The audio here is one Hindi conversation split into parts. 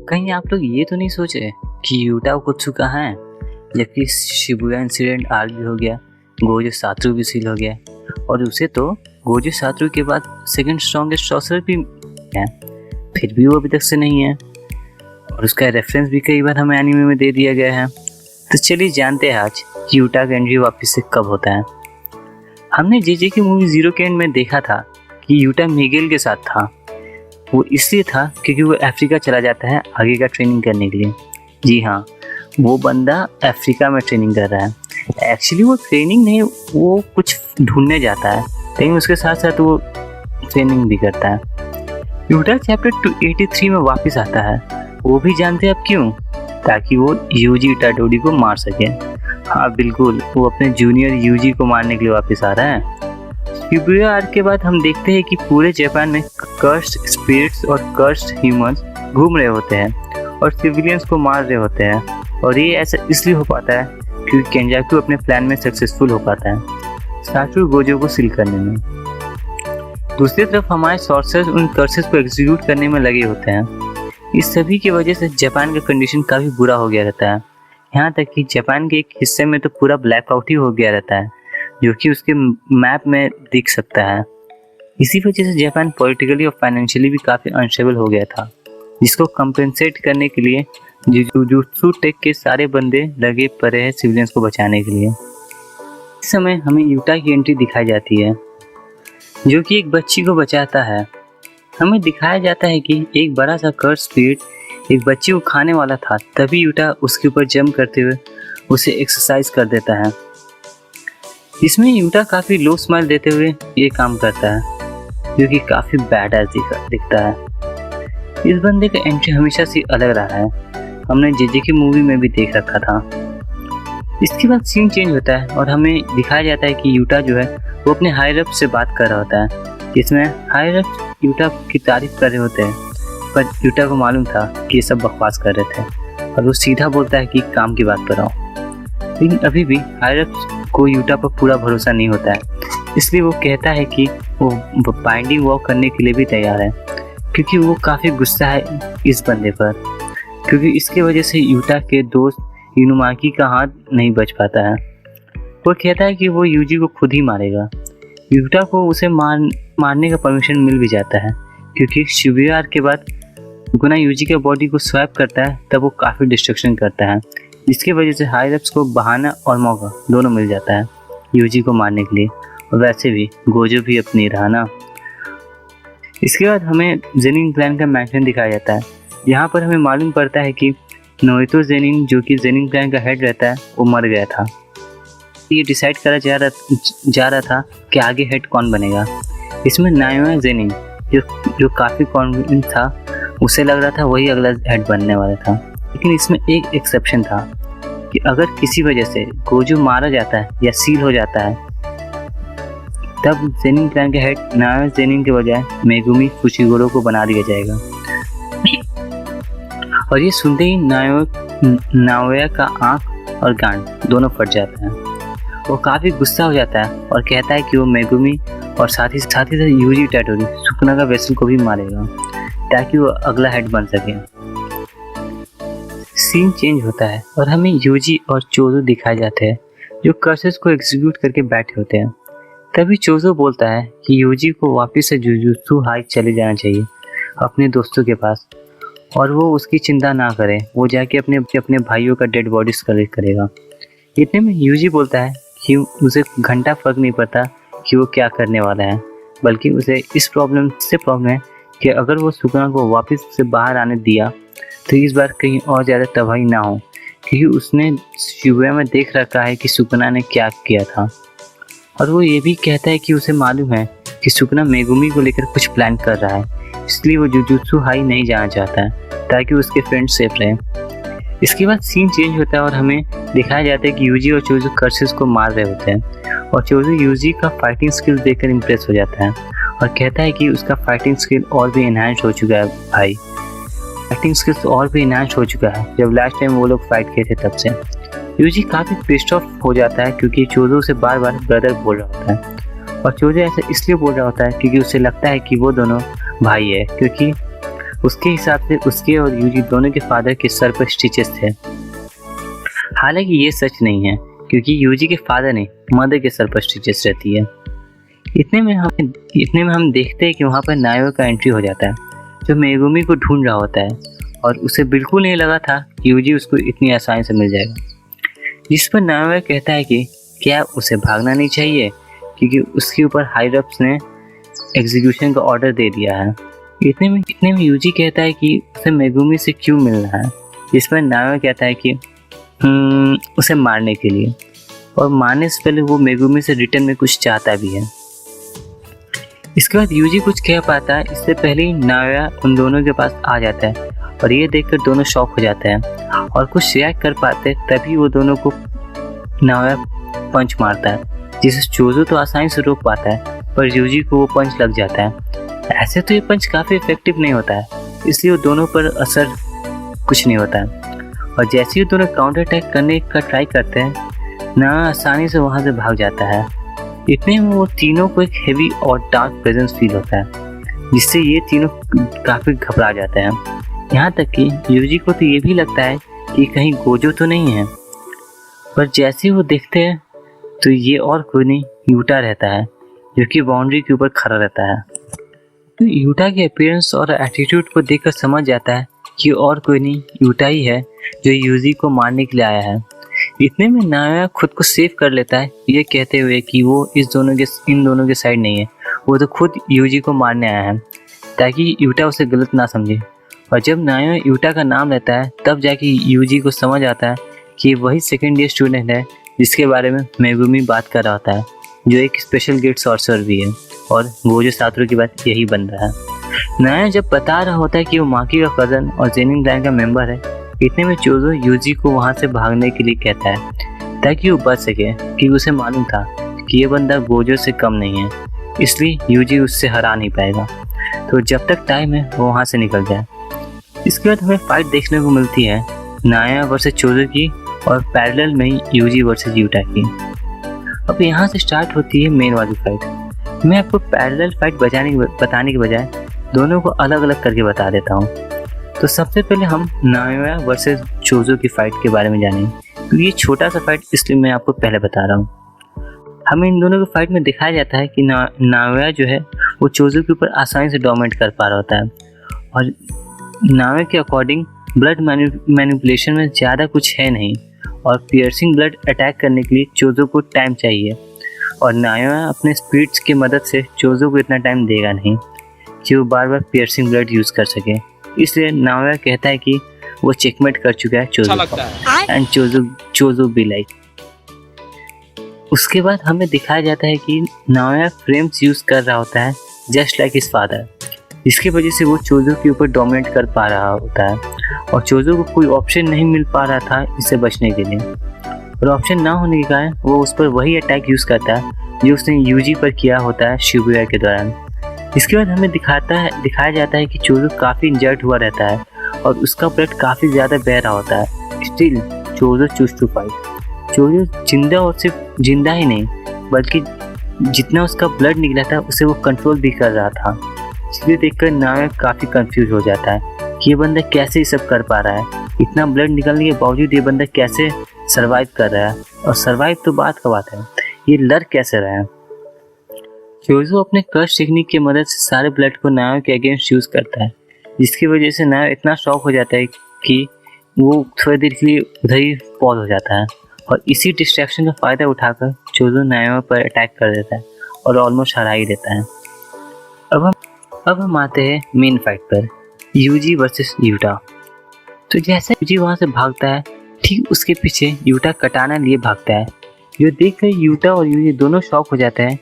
कहीं आप लोग ये तो नहीं सोचे कि यूटा ओकुत्सुका है, जबकि शिबुया इंसिडेंट आर भी हो गया, गोजो सातरू भी सील हो गया और उसे तो गोजो सातरू के बाद सेकंड स्ट्रॉन्गेस्ट सॉर्सरर भी है, फिर भी वो अभी तक से नहीं है और उसका रेफरेंस भी कई बार हमें एनीमे में दे दिया गया है। तो चलिए जानते हैं आज कि यूटा का एंट्री वापस से कब होता है। हमने जेजे की मूवी जीरो के एंड में देखा था कि यूटा मिगेल के साथ था। वो इसलिए था क्योंकि वो अफ्रीका चला जाता है आगे का ट्रेनिंग करने के लिए। जी हाँ, वो बंदा अफ्रीका में ट्रेनिंग कर रहा है। एक्चुअली वो ट्रेनिंग नहीं, वो कुछ ढूंढने जाता है, लेकिन उसके साथ साथ वो ट्रेनिंग भी करता है। यूटा चैप्टर 283 में वापस आता है। वो भी जानते हैं अब क्यों? ताकि वो यूजी इटाडोरी को मार सके। हाँ बिल्कुल, वो अपने जूनियर यूजी को मारने के लिए वापस आ रहा है। शिबुया आर्क के बाद हम देखते हैं कि पूरे जापान में कर्स्ड स्पिरिट्स और कर्स्ड ह्यूमंस घूम रहे होते हैं और सिविलियंस को मार रहे होते हैं, और ये ऐसा इसलिए हो पाता है क्योंकि केंजाकू अपने प्लान में सक्सेसफुल हो पाता है साटोरू गोजो को सील करने में। दूसरी तरफ हमारे सॉर्सर्स उन कर्सेस को एग्जीक्यूट करने में लगे होते हैं। इस सभी की वजह से जापान का कंडीशन काफ़ी बुरा हो गया रहता है। यहाँ तक कि जापान के एक हिस्से में तो पूरा ब्लैकआउट ही हो गया रहता है, जो कि उसके मैप में दिख सकता है। इसी वजह से जापान पॉलिटिकली और फाइनेंशियली भी काफ़ी अनस्टेबल हो गया था, जिसको कंपेंसेट करने के लिए जुजुत्सु टेक के सारे बंदे लगे पड़े हैं सिविलियंस को बचाने के लिए। इस समय हमें यूटा की एंट्री दिखाई जाती है, जो कि एक बच्ची को बचाता है। हमें दिखाया जाता है कि एक बड़ा सा कर्स स्पिरिट एक बच्ची को खाने वाला था, तभी यूटा उसके ऊपर जंप करते हुए उसे एक्सरसाइज कर देता है। इसमें यूटा काफ़ी लो स्माइल देते हुए ये काम करता है, जो कि काफ़ी बैडएस दिखता है। इस बंदे का एंट्री हमेशा से अलग रहा है, हमने जेजे की मूवी में भी देख रखा था। इसके बाद सीन चेंज होता है और हमें दिखाया जाता है कि यूटा जो है वो अपने हायर अप से बात कर रहा होता है, जिसमें हायर अप यूटा की तारीफ कर रहे होते हैं, पर यूटा को मालूम था कि ये सब बकवास कर रहे थे और वो सीधा बोलता है कि काम की बात कर रहा हूँ। लेकिन अभी भी हायर अप को यूटा पर पूरा भरोसा नहीं होता है, इसलिए वो कहता है कि वो बाइंडिंग वॉक करने के लिए भी तैयार है, क्योंकि वो काफ़ी गुस्सा है इस बंदे पर, क्योंकि इसके वजह से यूटा के दोस्त इनुमाकी का हाथ नहीं बच पाता है। वो कहता है कि वो यूजी को खुद ही मारेगा। यूटा को उसे मारने का परमिशन मिल भी जाता है, क्योंकि शिबुया आर्क के बाद गुना यूजी के बॉडी को स्वैप करता है, तब वो काफ़ी डिस्ट्रक्शन करता है, जिसकी वजह से हायर अप्स को बहाना और मौका दोनों मिल जाता है यूजी को मारने के लिए। और वैसे भी गोजो भी अपनी रहा ना। इसके बाद हमें जेनिन क्लैन का मैगजीन दिखाया जाता है। यहाँ पर हमें मालूम पड़ता है कि नोइतो जेनिन, जो कि जेनिन क्लैन का हेड रहता है, वो मर गया था। ये डिसाइड करा जा रहा था कि आगे हेड कौन बनेगा। इसमें नायोया जेनिन जो काफ़ी कॉन्फिडेंट था, उसे लग रहा था वही अगला हेड बनने वाला था। लेकिन इसमें एक एक्सेप्शन था कि अगर किसी वजह से गोजो मारा जाता है या सील हो जाता है, तब जेनिन क्लैन के हेड नायोया जेनिन के बजाय मेगुमी फुशिगोरो को बना दिया जाएगा। और ये सुनते ही नाओया का आँख और गांड दोनों फट जाता है। वो काफ़ी गुस्सा हो जाता है और कहता है कि वो मेगुमी और साथ ही साथ यूजी इटाडोरी सुकुना का वेसल को भी मारेगा, ताकि वो अगला हेड बन सके। सीन चेंज होता है और हमें यूजी और चोजो दिखाए जाते हैं, जो कर्सेस को एग्जीक्यूट करके बैठे होते हैं। तभी चोजो बोलता है कि यूजी को वापस से जुजुत्सु हाई चले जाना चाहिए अपने दोस्तों के पास, और वो उसकी चिंता ना करे, वो जाके अपने भाइयों का डेड बॉडीज कलेक्ट करेगा। इतने में यूजी बोलता है कि उसे घंटा फर्क नहीं पड़ता कि वो क्या करने वाला है, बल्कि उसे इस प्रॉब्लम है कि अगर वो सुकुना को वापस से बाहर आने दिया तो इस बार कहीं और ज़्यादा तबाही ना हो, क्योंकि उसने शिबुया में देख रखा है कि सुकुना ने क्या किया था। और वो ये भी कहता है कि उसे मालूम है कि सुकुना मेगुमी को लेकर कुछ प्लान कर रहा है, इसलिए वो जुजुत्सु हाई नहीं जाना चाहता है, ताकि उसके फ्रेंड सेफ रहे। इसके बाद सीन चेंज होता है और हमें दिखाया जाता है कि यूजी और चोजो कर्सेस को मार रहे होते हैं, और चोजो यूजी का फाइटिंग स्किल देखकर इम्प्रेस हो जाता है और कहता है कि उसका फाइटिंग स्किल और भी एनहांस हो चुका है। भाई, फाइटिंग स्किल्स और भी एनहांस हो चुका है जब लास्ट टाइम वो लोग फाइट किए थे तब से। यूजी काफ़ी पिस्ड ऑफ हो जाता है, क्योंकि चोजो से बार बार ब्रदर बोल रहा होता है, और चोजो ऐसा इसलिए बोल रहा होता है क्योंकि उसे लगता है कि वो दोनों भाई है, क्योंकि उसके हिसाब से उसके और यूजी दोनों के फादर के सर पर स्टिचेस थे। हालांकि ये सच नहीं है, क्योंकि यूजी के फादर ने मदर के सर पर स्टिचेस रहती है। इतने में हम देखते हैं कि वहाँ पर नायो का एंट्री हो जाता है, जो मेगुमी को ढूंढ रहा होता है, और उसे बिल्कुल नहीं लगा था कि यूजी उसको इतनी आसानी से मिल जाएगा। जिस पर नायो कहता है कि क्या उसे भागना नहीं चाहिए, क्योंकि उसके ऊपर हायर अप्स ने एग्जीक्यूशन का ऑर्डर दे दिया है। इतने में यूजी कहता है कि उसे मेगुमी से क्यों मिलना है, जिस पर नायो कहता है कि उसे मारने के लिए, और मारने से पहले वो मेगुमी से रिटर्न में कुछ चाहता भी है। इसके बाद यूजी कुछ कह पाता है इससे पहले ही नायो उन दोनों के पास आ जाता है, और ये देखकर दोनों शॉक हो जाते हैं और कुछ रिएक्ट कर पाते हैं। तभी वो दोनों को नायो पंच मारता है, जिसे चोजो तो आसानी से रोक पाता है, पर यूजी को वो पंच लग जाता है। ऐसे तो ये पंच काफ़ी इफेक्टिव नहीं होता है, इसलिए वो दोनों पर असर कुछ नहीं होता है। और जैसे ही दोनों काउंटर अटैक करने का ट्राई करते हैं, नायो आसानी से वहाँ से भाग जाता है। इतने में वो तीनों को एक हेवी और डार्क प्रेजेंस फील होता है, जिससे ये तीनों काफ़ी घबरा जाते हैं। यहाँ तक कि यूजी को तो ये भी लगता है कि कहीं गोजो तो नहीं है, पर जैसे ही वो देखते हैं तो ये और कोई नहीं यूटा रहता है, जो कि बाउंड्री के ऊपर खड़ा रहता है। तो यूटा के अपीयरेंस और एटीट्यूड को देखकर समझ जाता है कि और कोई नहीं यूटा ही है जो यूजी को मारने के लिए आया है। इतने में नायो खुद को सेव कर लेता है, ये कहते हुए कि वो इन दोनों के साइड नहीं है, वो तो खुद यूजी को मारने आया है, ताकि यूटा उसे गलत ना समझे। और जब नायो यूटा का नाम लेता है, तब जाके यूजी को समझ आता है कि वही सेकेंड ईयर स्टूडेंट है जिसके बारे में मेगुमी बात कर रहा होता है, जो एक स्पेशल गेट सॉर्सर भी है, और गोजो सातोरू की बात यही बन रहा है। नायो जब बता रहा होता है कि वो माकी का कज़न और जेनिन क्लैन का मेंबर है, इतने में चोजो यूजी को वहाँ से भागने के लिए कहता है, ताकि वो बच सके, कि उसे मालूम था कि ये बंदा गोजो से कम नहीं है, इसलिए यूजी उससे हरा नहीं पाएगा। तो जब तक टाइम है वो वहाँ से निकल जाए। इसके बाद हमें फाइट देखने को मिलती है नायो वर्सेस चोजो की, और पैरेलल में ही यूजी वर्सेस यूटा की। अब यहाँ से स्टार्ट होती है मेन वाली फाइट। मैं आपको पैरेलल फाइट बताने के बजाय दोनों को अलग अलग करके बता देता हूँ। तो सबसे पहले हम नायो वर्सेस चोजो की फाइट के बारे में जानेंगे, क्योंकि ये छोटा सा फाइट इसलिए मैं आपको पहले बता रहा हूँ। हमें इन दोनों की फाइट में दिखाया जाता है कि नायो जो है वो चोजो के ऊपर आसानी से डोमिनेट कर पा रहा होता है, और नायो के अकॉर्डिंग ब्लड मैनिपुलेशन में ज़्यादा कुछ है नहीं, और पियर्सिंग ब्लड अटैक करने के लिए चोजो को टाइम चाहिए, और नायो अपने स्पीड्स की मदद से चोजो को इतना टाइम देगा नहीं कि वो बार बार पियर्सिंग ब्लड यूज़ कर सके। इसलिए नायो कहता है कि वो चेकमेट कर चुका है चोजो को, एंड चोजो भी लाइक। उसके बाद हमें दिखाया जाता है कि नायो फ्रेम्स यूज़ कर रहा होता है जस्ट लाइक हिज फादर, जिसकी वजह से वो चोजो के ऊपर डोमिनेट कर पा रहा होता है, और चोजो को कोई ऑप्शन नहीं मिल पा रहा था इससे बचने के लिए, और ऑप्शन ना होने के कारण वो उस पर वही अटैक यूज़ करता है जो उसने यूजी पर किया होता है शिबुया के दौरान। इसके बाद हमें दिखाया जाता है कि चोजो काफ़ी इंजर्ड हुआ रहता है, और उसका ब्लड काफ़ी ज़्यादा बह रहा होता है। Still chose choose to fight. चोजो जिंदा, और सिर्फ जिंदा ही नहीं बल्कि जितना उसका ब्लड निकला था उसे वो कंट्रोल भी कर रहा था। इसलिए देखकर नायो काफ़ी कंफ्यूज हो जाता है कि ये बंदा कैसे ये सब कर पा रहा है, इतना ब्लड निकलने के बावजूद ये बंदा कैसे सरवाइव कर रहा है, और सरवाइव तो बात का बात है, ये लड़ कैसे रहा है। चोजो अपने कर्स टेक्निक की मदद से सारे ब्लड को नायो के अगेंस्ट यूज़ करता है, जिसकी वजह से नायो इतना शॉक हो जाता है कि वो थोड़ी देर के लिए उधर ही पॉज हो जाता है, और इसी डिस्ट्रैक्शन का फ़ायदा उठाकर चोजो नायो पर अटैक कर देता है और ऑलमोस्ट हरा ही देता है। अब हम आते हैं मेन फाइट पर, यूजी वर्सेस यूटा। तो जैसे यूजी वहाँ से भागता है, ठीक उसके पीछे यूटा कटाना लिए भागता है, जो देखकर यूटा और यूजी दोनों शॉक हो जाते हैं।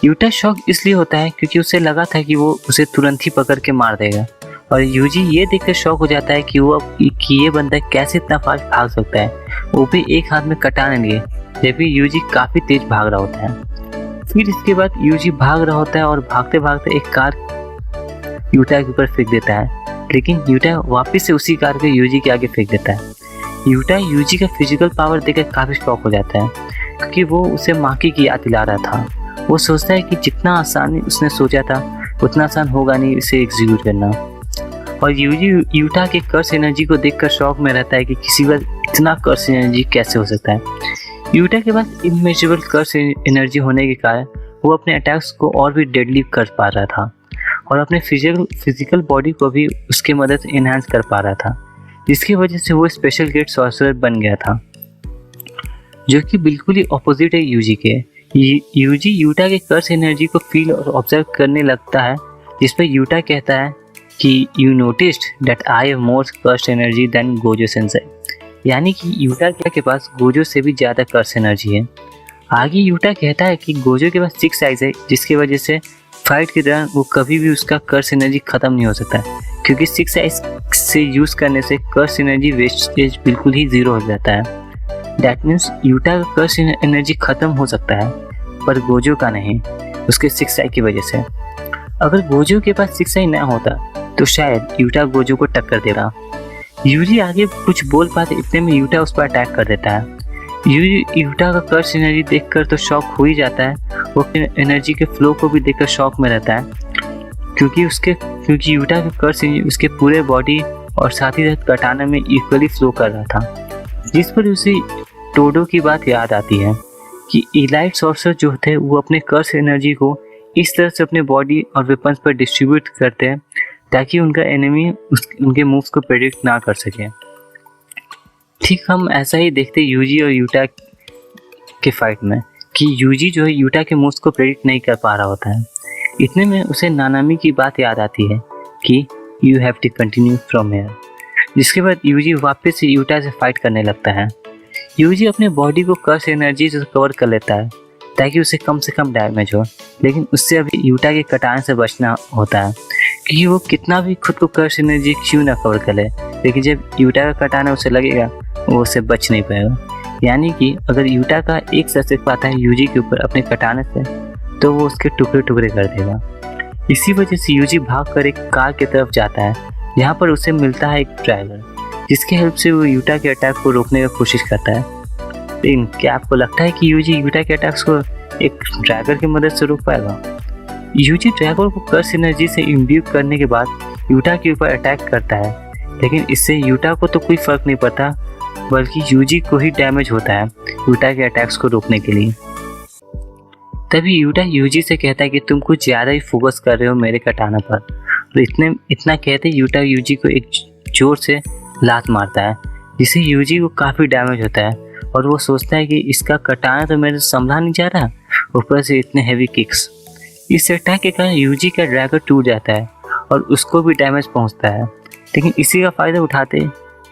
यूटा शॉक इसलिए होता है क्योंकि उसे लगा था कि वो उसे तुरंत ही पकड़ के मार देगा, और यूजी ये देखकर शॉक हो जाता है कि ये बंदा कैसे इतना फास्ट भाग सकता है, वो भी एक हाथ में कटाने लिए, जबकि यूजी काफ़ी तेज भाग रहा होता है। फिर इसके बाद यूजी भाग रहा होता है, और भागते भागते एक कार यूटा के ऊपर फेंक देता है, लेकिन यूटा वापस से उसी कार को यूजी के आगे फेंक देता है। यूटा यूजी का फिजिकल पावर देखकर काफ़ी शॉक हो जाता है, क्योंकि वो उसे माकी की याद दिला रहा था। वो सोचता है कि जितना आसान उसने सोचा था उतना आसान होगा नहीं इसे एग्जीक्यूट करना। और यूजी यूटा के कर्स एनर्जी को देखकर शॉक में रहता है कि किसी का इतना कर्स एनर्जी कैसे हो सकता है। यूटा के पास इमेजरेबल कर्स एनर्जी होने के कारण वो अपने अटैक्स को और भी डेडली कर पा रहा था और अपने फिजिकल बॉडी को भी उसके मदद से एनहांस कर पा रहा था, जिसकी वजह से वो स्पेशल ग्रेड सॉर्सरर बन गया था, जो कि बिल्कुल ही ऑपोजिट है यूजी के। यूजी यूटा के कर्स एनर्जी को फील और ऑब्जर्व करने लगता है, जिस पर यूटा कहता है कि you noticed that I have more curse energy than Gojo sensei, यानी कि यूटा के पास गोजो से भी ज़्यादा कर्स एनर्जी है। आगे यूटा कहता है कि गोजो के पास 6 आइज है, जिसकी वजह से फाइट के दौरान वो कभी भी उसका कर्स एनर्जी ख़त्म नहीं हो सकता है, क्योंकि 6 आइज से यूज़ करने से कर्स एनर्जी वेस्टेज बिल्कुल ही ज़ीरो हो जाता है। दैट मीन्स यूटा का कर्स एनर्जी ख़त्म हो सकता है, पर गोजो का नहीं, उसके 6 आई की वजह से। अगर गोजो के पास 6 आई ना होता तो शायद यूटा गोजो को टक्कर देगा। यूजी आगे कुछ बोल पाते इतने में यूटा उस पर अटैक कर देता है। यूटा का कर्स एनर्जी देखकर तो शॉक हो ही जाता है, वो एनर्जी के फ्लो को भी देखकर शॉक में रहता है, क्योंकि यूटा का कर्स एनर्जी उसके पूरे बॉडी और साथ ही साथ कटाना में इक्वली फ्लो कर रहा था, जिस पर उसे टोडो की बात याद आती है कि इलाइट सॉर्सर जो थे वो अपने कर्स एनर्जी को इस तरह से अपने बॉडी और वेपन्स पर डिस्ट्रीब्यूट करते हैं ताकि उनका एनिमी उनके मूव्स को प्रेडिक्ट ना कर सके। ठीक हम ऐसा ही देखते यूजी और यूटा के फाइट में कि यूजी जो है यूटा के मूव्स को प्रेडिक्ट नहीं कर पा रहा होता है। इतने में उसे नानामी की बात याद आती है कि you have to continue from here, जिसके बाद यूजी वापस से यूटा से फाइट करने लगता है। यूजी अपने बॉडी को कर्स एनर्जी से कवर कर लेता है ताकि उसे कम से कम डैमेज हो, लेकिन उससे अभी यूटा के कटाने से बचना होता है, क्योंकि वो कितना भी खुद को कर्स एनर्जी क्यों ना कवर कर ले, लेकिन जब यूटा का कटाना उसे लगेगा वो उससे बच नहीं पाएगा। यानी कि अगर यूटा का एक सर पाता है यूजी के ऊपर अपने कटाने से, तो वो उसके टुकड़े टुकड़े कर देगा। इसी वजह से यूजी भागकर एक कार की तरफ जाता है, जहाँ पर उसे मिलता है एक ड्राइवर, जिसकी हेल्प से वो यूटा के अटैक को रोकने की कोशिश करता है। लेकिन क्या आपको लगता है कि यूजी यूटा के अटैक्स को एक ड्रैगर की मदद से रोक पाएगा? यूजी ड्रैगर को कर्स एनर्जी से इम्ब्यू करने के बाद यूटा के ऊपर अटैक करता है, लेकिन इससे यूटा को तो कोई फर्क नहीं पड़ता, बल्कि यूजी को ही डैमेज होता है यूटा के अटैक्स को रोकने के लिए। तभी यूटा यूजी से कहता है कि तुम कुछ ज़्यादा ही फोकस कर रहे हो मेरे कटाना पर। तो इतना कहते यूटा यूजी को एक जोर से लात मारता है, जिससे यूजी को काफ़ी डैमेज होता है और वो सोचता है कि इसका कटाना तो मेरे संभला नहीं जा रहा, ऊपर से इतने हैवी किक्स। इस अटैक के कारण यूजी का ड्रैगर टूट जाता है और उसको भी डैमेज पहुंचता है, लेकिन इसी का फ़ायदा उठाते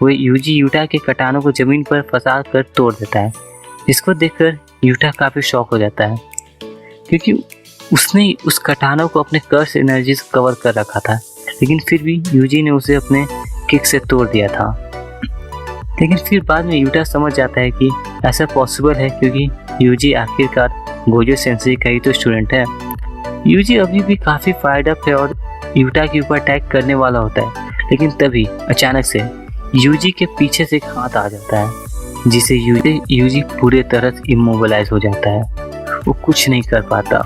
हुए यूजी यूटा के कटानों को ज़मीन पर फंसा कर तोड़ देता है, जिसको देखकर यूटा काफ़ी शॉक हो जाता है, क्योंकि उसने उस कटानों को अपने कर्स एनर्जी से कवर कर रखा था, लेकिन फिर भी यूजी ने उसे अपने किक से तोड़ दिया था। लेकिन फिर बाद में यूटा समझ जाता है कि ऐसा पॉसिबल है क्योंकि यूजी आखिरकार गोजो सेंसेई का ही तो स्टूडेंट है। यूजी अभी भी काफ़ी फायर्ड अप है और यूटा के ऊपर अटैक करने वाला होता है, लेकिन तभी अचानक से यूजी के पीछे से एक हाथ आ जाता है, जिसे यूजी पूरे तरह से इमोबिलाइज हो जाता है। वो कुछ नहीं कर पाता,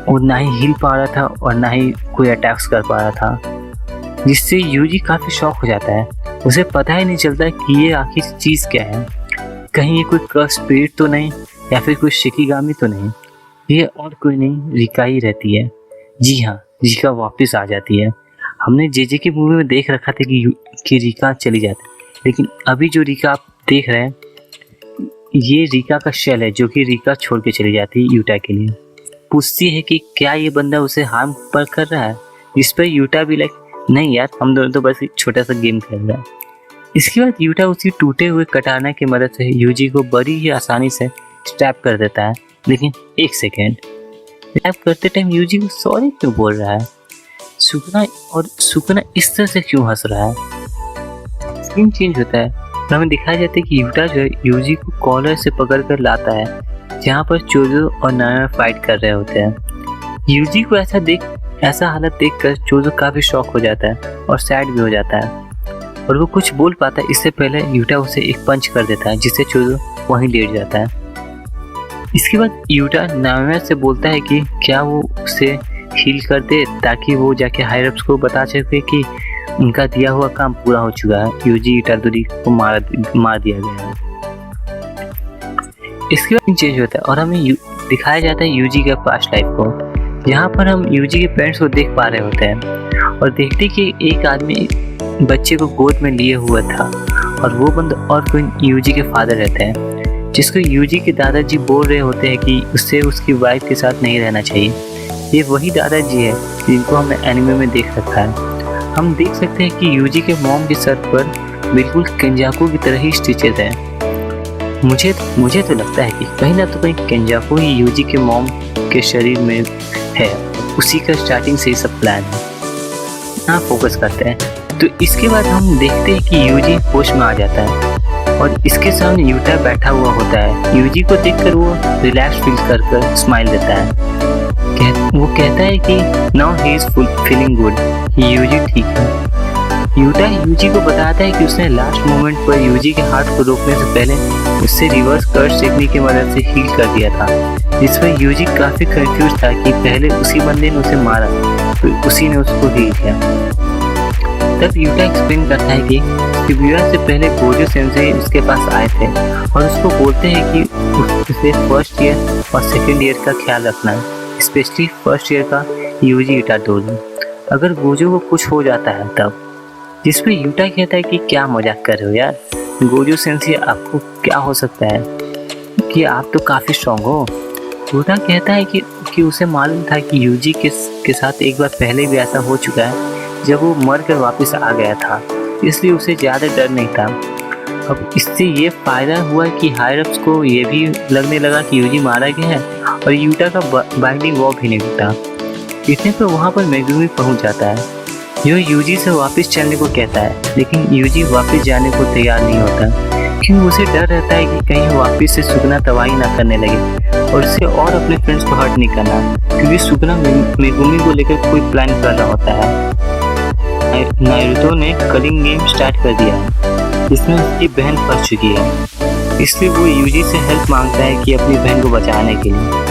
वो ना ही हिल पा रहा था और ना ही कोई अटैक्स कर पा रहा था, जिससे यूजी काफ़ी शॉक हो जाता है। उसे पता ही नहीं चलता कि ये आखिर चीज़ क्या है, कहीं ये कोई कर्स स्पिरिट तो नहीं या फिर कोई शिकिगामी तो नहीं, ये और कोई नहीं रिका ही रहती है। जी हाँ, रिका वापस आ जाती है। हमने जेजे की मूवी में देख रखा था कि रिका चली जाती है, लेकिन अभी जो रिका आप देख रहे हैं ये रिका का शेल है, जो कि रिका छोड़ के चली जाती है यूटा के लिए। पूछती है कि क्या ये बंदा उसे हार्म पर कर रहा है, इस पर यूटा भी लाइक नहीं यार, हम दोनों तो बस एक छोटा सा गेम खेल रहे हैं। इसके बाद यूटा उसी टूटे हुए कटाना की मदद से यूजी को बड़ी ही आसानी से स्टैप कर देता है, लेकिन एक सेकेंड, स्टैप करते टाइम यूजी को सॉरी क्यों बोल रहा है? सुकना इस तरह से क्यों हंस रहा है? सीन चेंज होता है और हमें दिखाया जाता है कि यूटा जो है यूजी को कॉलर से पकड़ कर लाता है, जहाँ पर चोजो और नाना फाइट कर रहे होते हैं। यूजी को ऐसा हालत देखकर चोजो काफ़ी शॉक हो जाता है और सैड भी हो जाता है, और वो कुछ बोल पाता है इससे पहले यूटा उसे एक पंच कर देता है, जिससे चोजो वहीं लेट जाता है। इसके बाद यूटा नाना से बोलता है कि क्या वो उसे हील कर दे ताकि वो जाके हायर अप्स को बता सके कि उनका दिया हुआ काम पूरा हो चुका है, यूजी इटादोरी को मार दिया गया है। इसके बाद चेंज होता है और हमें दिखाया जाता है यूजी का पास्ट लाइफ को, जहाँ पर हम यूजी के पेरेंट्स को देख पा रहे होते हैं और देखते कि एक आदमी बच्चे को गोद में लिए हुआ था और वो बंद और कोई यूजी के फादर रहते हैं, जिसको यूजी के दादाजी बोल रहे होते हैं कि उससे उसकी वाइफ के साथ नहीं रहना चाहिए। ये वही दादाजी है जिनको हमने एनिमे में देख रखा है। हम देख सकते हैं कि यूजी के मॉम के सर पर बिल्कुल केंजाकू की तरह ही स्टिचेस हैं। मुझे तो लगता है कि कहीं ना तो कहीं केंजाकू ही यूजी के मॉम के शरीर में है, उसी का स्टार्टिंग से ही सब प्लान है। यहाँ फोकस करते हैं तो इसके बाद हम देखते हैं कि यूजी होश में आ जाता है और इसके सामने यूटा बैठा हुआ होता है। यूजी को देखकर वो रिलैक्स फील कर स्माइल देता है। वो कहता है कि now he is feeling good, Yuji ठीक है। यूटा यूजी को बताता है कि उसने लास्ट मोमेंट पर यूजी के हार्ट को रोकने से पहले उससे रिवर्स कर्स टेक्निक की मदद से हील कर दिया था, जिसमें यूजी काफी कंफ्यूज था कि पहले उसी बंदे ने उसे मारा तो उसी ने उसको हील किया। तब यूटा एक्सप्लेन करता है कि शिबुया से पहले गोजो सेंसेई उसके पास आए थे और उसको बोलते हैं कि उसे फर्स्ट ईयर और सेकेंड ईयर का ख्याल रखना है, स्पेशली फर्स्ट ईयर का यूजी इटादोरी, अगर गोजो को कुछ हो जाता है तब। जिसमें यूटा कहता है कि क्या मजाक कर रहे हो यार, गोजो सेंसेई आपको क्या हो सकता है कि आप तो काफ़ी स्ट्रॉन्ग हो। यूटा कहता है कि उसे मालूम था कि यूजी के साथ एक बार पहले भी ऐसा हो चुका है जब वो मर कर वापस आ गया था, इसलिए उसे ज़्यादा डर नहीं था। अब इससे ये फ़ायदा हुआ कि हायर अप्स को ये भी लगने लगा कि यूजी मारा गया है और यूटा का बाइंडिंग वॉर भी नहीं था। इतने पर वहाँ पर मेगुमी पहुँच जाता है जो यूजी से वापस चलने को कहता है, लेकिन यूजी वापस जाने को तैयार नहीं होता क्योंकि उसे डर रहता है कि कहीं वापस से सुगना तबाही ना करने लगे और उसे और अपने फ्रेंड्स को हर्ट नहीं करना, क्योंकि सुगना मेगुमी को लेकर कोई प्लान कर रहा होता है। नारुतो ने कलिंग गेम स्टार्ट कर दिया है जिसमें उसकी बहन फंस चुकी है, इसलिए वो यूजी से हेल्प मांगता है कि अपनी बहन को बचाने के लिए।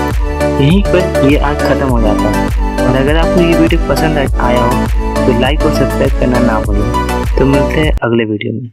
यहीं पर ये आर्क खत्म हो जाता है और अगर आपको ये वीडियो पसंद आया हो तो लाइक और सब्सक्राइब करना ना भूलें। तो मिलते हैं अगले वीडियो में।